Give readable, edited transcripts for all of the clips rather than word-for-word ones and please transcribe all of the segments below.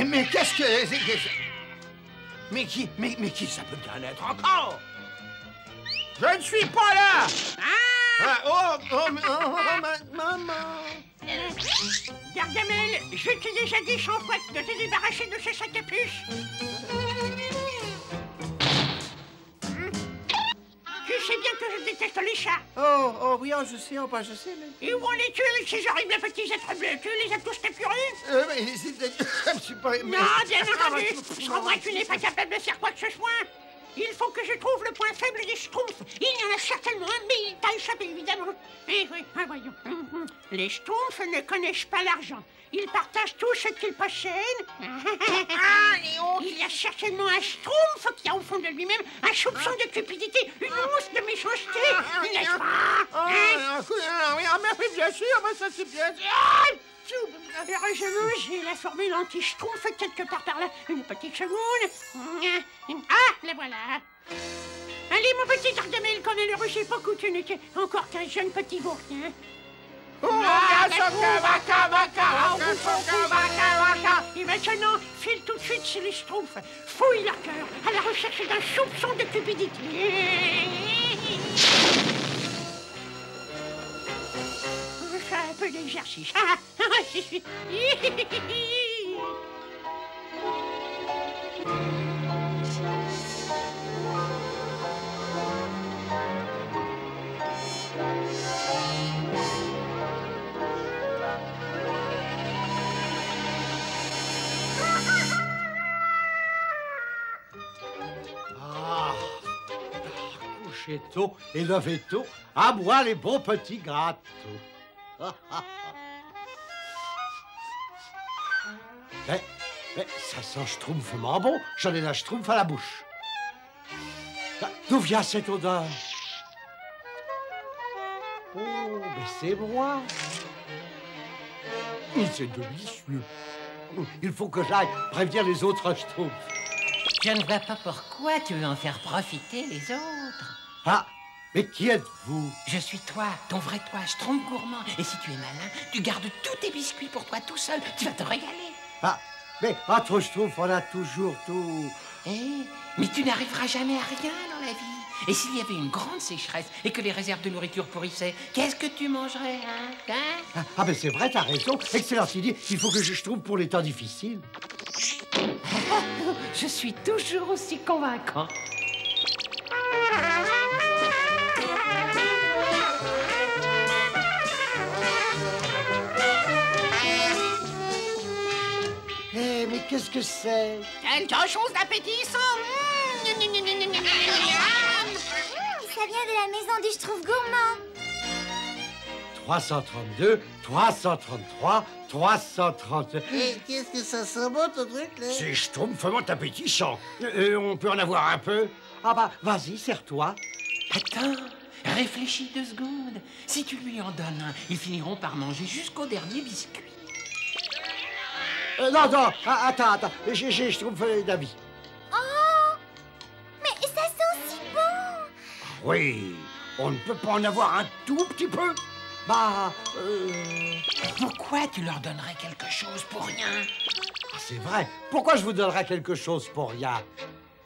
Mais qu'est-ce que... Mais qui ça peut bien être encore? Je ne suis pas là! Maman! Gargamel, je t'ai déjà dit 100 fois de te débarrasser de ces sacs à puces. Tu sais bien que je déteste les chats. Oh, oui, je sais, mais... Et où on les tue avec ces horribles petits êtres bleus? Tu les as tous capturés? Mais je ne suis pas... Non, bien entendu. Sans moi, tu n'es pas capable de faire quoi que ce soit. Il faut que je trouve le point faible des Schtroumpfs. Il y en a certainement un, mais il t'a échappé, évidemment. Eh oui, voyons. Les Schtroumpfs ne connaissent pas l'argent. Ils partagent tout ce qu'ils possèdent. Il y a certainement un Schtroumpf qui a au fond de lui-même un soupçon de cupidité, une mousse de méchanceté, n'est-ce pas? Oui, bien sûr, mais ça c'est bien sûr. Heureusement, j'ai la formule anti-Schtroumpf quelque part par là. Une petite seconde. Ah, la voilà. Allez, mon petit Gargamel, qu'on est le sais pas que tu n'étais encore qu'un jeune petit bourrin. Et maintenant, file tout de suite chez les Schtroumpfs. Fouille leur cœur à la recherche d'un soupçon de cupidité. Un peu d'exercice. Coucher tôt et lever tôt, à moi les bons petits gâteaux. Mais ça sent schtroumpfement bon. J'en ai la schtroumpf à la bouche. D'où vient cette odeur? Oh, mais c'est moi. C'est délicieux. Il faut que j'aille prévenir les autres schtroumpfs. Je ne vois pas pourquoi tu veux en faire profiter les autres. Ah, mais qui êtes-vous? Je suis toi, ton vrai toi, Schtroumpf gourmand. Et si tu es malin, tu gardes tous tes biscuits pour toi tout seul. Tu vas te régaler. Ah, mais entre schtroumpfs, on a toujours tout. Mais tu n'arriveras jamais à rien dans la vie. Et s'il y avait une grande sécheresse et que les réserves de nourriture pourrissaient, qu'est-ce que tu mangerais, hein? Ah, mais c'est vrai, t'as raison. Excellente idée. Il faut que je trouve pour les temps difficiles. Je suis toujours aussi convaincant. Mais qu'est-ce que c'est? Quelque chose d'appétissant. Ça vient de la maison du Schtroumpf gourmand. 332, 333, 330... Et qu'est-ce que ça sent bon, ton truc, là? C'est schtroumpfement appétissant. On peut en avoir un peu? Ah bah, vas-y, serre-toi. Attends, réfléchis 2 secondes. Si tu lui en donnes un, ils finiront par manger jusqu'au dernier biscuit. Non, attends, je trouve d'avis. Oh! Mais ça sent si bon! Oui, on ne peut pas en avoir un tout petit peu? Pourquoi tu leur donnerais quelque chose pour rien? Ah, c'est vrai. Pourquoi je vous donnerais quelque chose pour rien?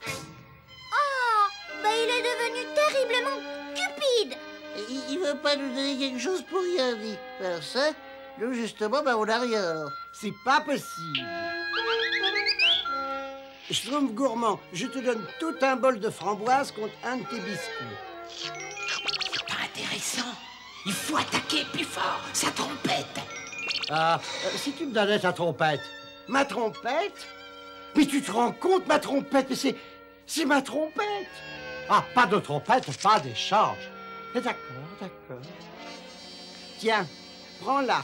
Oh! Il est devenu terriblement cupide! Il veut pas nous donner quelque chose pour rien, dit. Alors ça, nous, justement, on n'a rien, alors. C'est pas possible. Schtroumpf gourmand, je te donne tout un bol de framboises contre un de tes biscuits. C'est pas intéressant. Il faut attaquer plus fort, sa trompette. Si tu me donnais ta trompette. Ma trompette? Mais tu te rends compte, ma trompette? Mais c'est ma trompette. Ah, pas de trompette, pas d'échange. D'accord. Tiens, prends-la.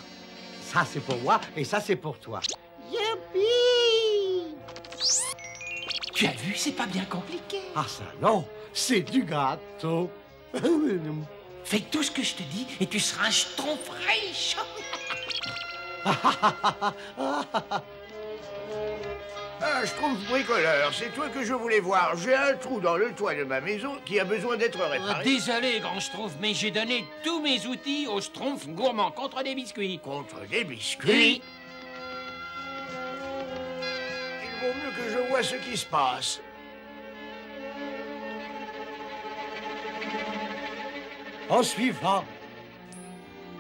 Ça, c'est pour moi et ça, c'est pour toi. Youpi! Tu as vu, c'est pas bien compliqué. Ah, ça, non, c'est du gâteau. Fais tout ce que je te dis et tu seras un schtroumpf riche. Ah, Schtroumpf bricoleur, c'est toi que je voulais voir. J'ai un trou dans le toit de ma maison qui a besoin d'être réparé. Désolé, grand Schtroumpf, mais j'ai donné tous mes outils au Schtroumpf gourmand contre des biscuits. Contre des biscuits? Il vaut mieux que je vois ce qui se passe. En suivant.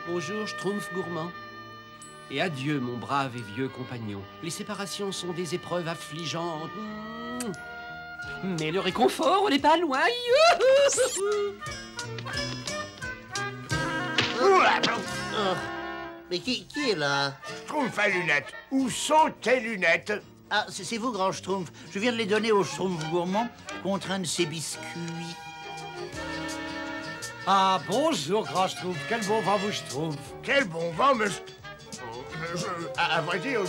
Bonjour, Schtroumpf gourmand. Et adieu, mon brave et vieux compagnon. Les séparations sont des épreuves affligeantes. Mais le réconfort, on n'est pas loin. Oh. Mais qui est là? Schtroumpf à lunettes. Où sont tes lunettes? Ah, c'est vous, grand Schtroumpf. Je viens de les donner au Schtroumpf gourmand contre un de ses biscuits. Ah, bonjour, grand Schtroumpf. Quel bon vent vous Schtroumpf. Quel bon vent, mais... à vrai dire,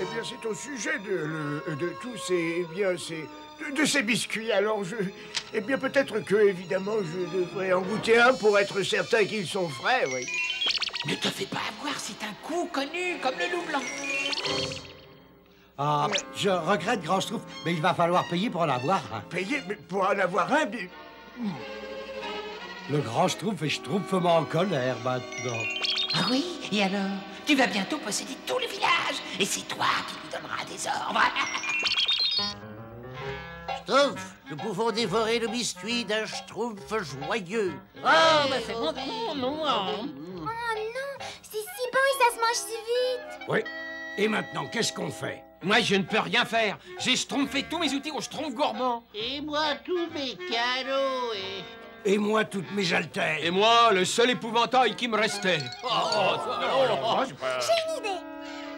eh bien, c'est au sujet de tous ces... Eh bien, de ces biscuits. Alors, eh bien, peut-être que, évidemment, je devrais en goûter un pour être certain qu'ils sont frais, oui. Ne te fais pas avoir, c'est un coup connu comme le loup blanc. Ah, je regrette, grand Schtroumpf, mais il va falloir payer pour en avoir un. Payer mais pour en avoir un, mais... Le grand Schtroumpf est schtroumpfement en colère maintenant. Ah oui? Et alors? Tu vas bientôt posséder tout le village. Et c'est toi qui lui donneras des ordres. Schtroumpf, nous pouvons dévorer le biscuit d'un Schtroumpf joyeux. Oh, bah c'est bon. Non. Oh non, c'est si bon et ça se mange si vite. Oui. Et maintenant, qu'est-ce qu'on fait? Moi, je ne peux rien faire. J'ai schtroumpfé tous mes outils au Schtroumpf gourmand. Et moi, tous mes cadeaux Et moi, toutes mes haltères. Et moi, le seul épouvantail qui me restait. J'ai une idée.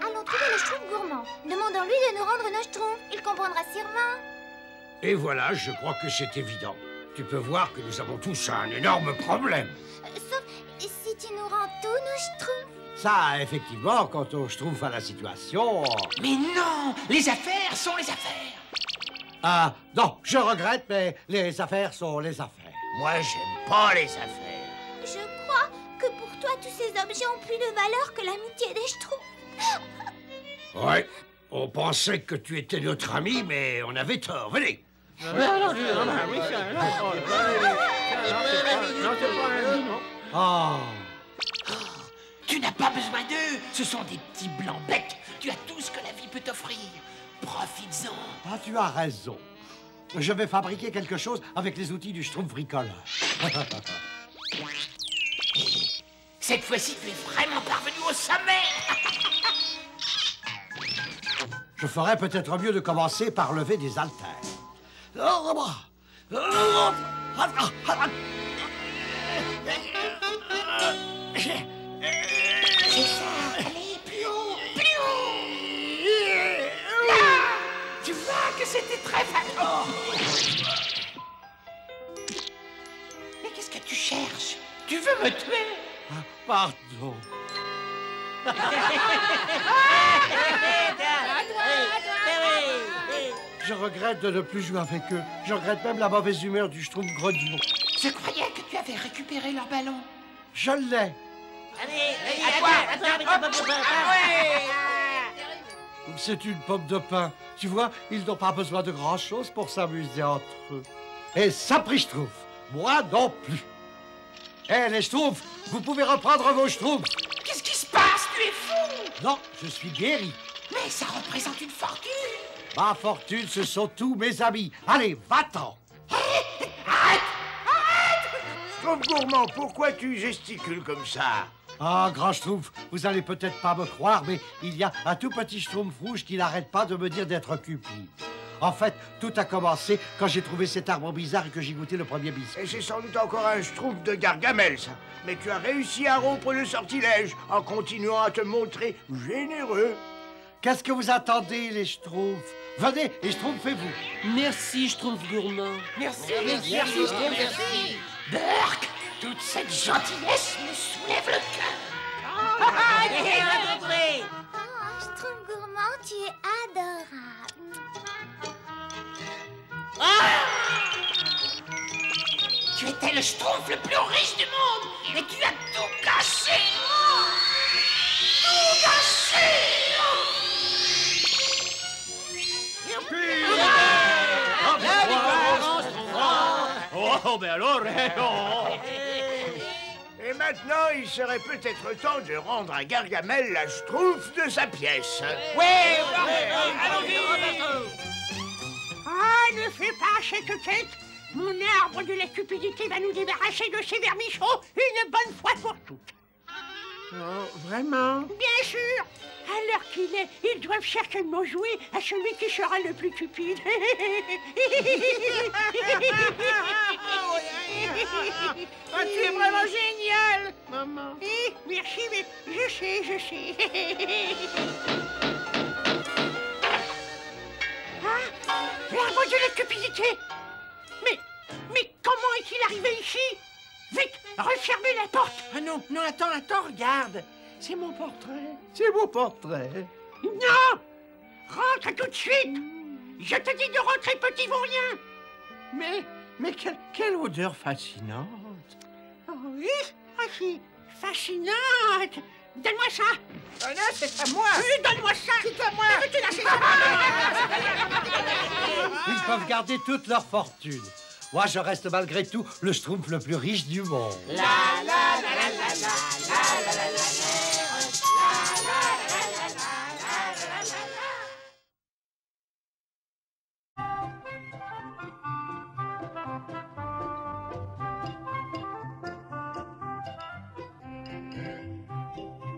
Allons trouver le Schtroumpf gourmand. Demandons-lui de nous rendre nos Schtroumpfs. Il comprendra sûrement. Et voilà, je crois que c'est évident. Tu peux voir que nous avons tous un énorme problème. Sauf si tu nous rends tous nos Schtroumpfs. Ça, effectivement, quand on Schtroumpf à la situation... Mais non! Les affaires sont les affaires. Ah, non, je regrette, mais les affaires sont les affaires. Moi, j'aime pas les affaires. Je crois que pour toi, tous ces objets ont plus de valeur que l'amitié des Schtroumpfs. Ouais, on pensait que tu étais notre ami, mais on avait tort. Venez. Ah, Tu n'as pas besoin d'eux. Ce sont des petits blancs becs. Tu as tout ce que la vie peut t'offrir. Profites-en. ah, tu as raison. Je vais fabriquer quelque chose avec les outils du Schtroumpf bricoleur. Cette fois-ci, tu es vraiment parvenu au sommet. Je ferais peut-être mieux de commencer par lever des haltères. C'est ça. Allez, plus haut, plus haut. Là, tu vois que c'était très facile. Mais qu'est-ce que tu cherches? Tu veux me tuer? Pardon. Je regrette de ne plus jouer avec eux. Je regrette même la mauvaise humeur du Schtroumpf grognon. Je croyais que tu avais récupéré leur ballon. Je l'ai. C'est une pomme de pin. Tu vois, ils n'ont pas besoin de grand-chose pour s'amuser entre eux. Et ça pris Schtroumpf. Moi non plus. Eh, les Schtroumpfs, vous pouvez reprendre vos Schtroumpfs. Qu'est-ce qui se passe? Tu es fou! Non, je suis guéri. Mais ça représente une fortune. Ma fortune, ce sont tous mes amis. Allez, va-t'en. Schtroumpf gourmand, pourquoi tu gesticules comme ça? Ah, grand Schtroumpf, vous allez peut-être pas me croire, mais il y a un tout petit Schtroumpf rouge qui n'arrête pas de me dire d'être cupide. En fait, tout a commencé quand j'ai trouvé cet arbre bizarre et que j'ai goûté le premier biscuit. Et c'est sans doute encore un Schtroumpf de Gargamel, ça. Mais tu as réussi à rompre le sortilège en continuant à te montrer généreux. Qu'est-ce que vous attendez, les Schtroumpfs? Venez et Schtroumpfez-vous. Merci, Schtroumpf gourmand. Merci. Burk, toute cette gentillesse me soulève le cœur. Oh, Schtroumpf gourmand, tu es adorable. Tu étais le Schtroumpf le plus riche du monde, mais tu as tout gâché. Tout gâché. Oh, ben alors, Et maintenant, il serait peut-être temps de rendre à Gargamel la schtroumpf de sa pièce. Ouais, allons-y. Ah, ne fais pas cette tête. Mon arbre de la cupidité va nous débarrasser de ces vermichons une bonne fois pour toutes. Oh, vraiment? Bien sûr. À l'heure qu'il est, ils doivent certainement jouer à celui qui sera le plus cupide. Ah, tu es vraiment génial, maman. Merci, mais je sais. Ah, l'arbre de la cupidité. Mais comment est-il arrivé ici? Vite, refermez la porte. Ah non, attends, regarde. C'est mon portrait. Non! Rentre tout de suite! Je te dis de rentrer, petit vaurien! Mais quelle odeur fascinante. Oh oui? Ah si, fascinante! Donne-moi ça! Ah non, c'est à moi. Donne-moi ça! C'est à moi. Ils peuvent garder toute leur fortune. Moi, je reste malgré tout le schtroumpf le plus riche du monde. La la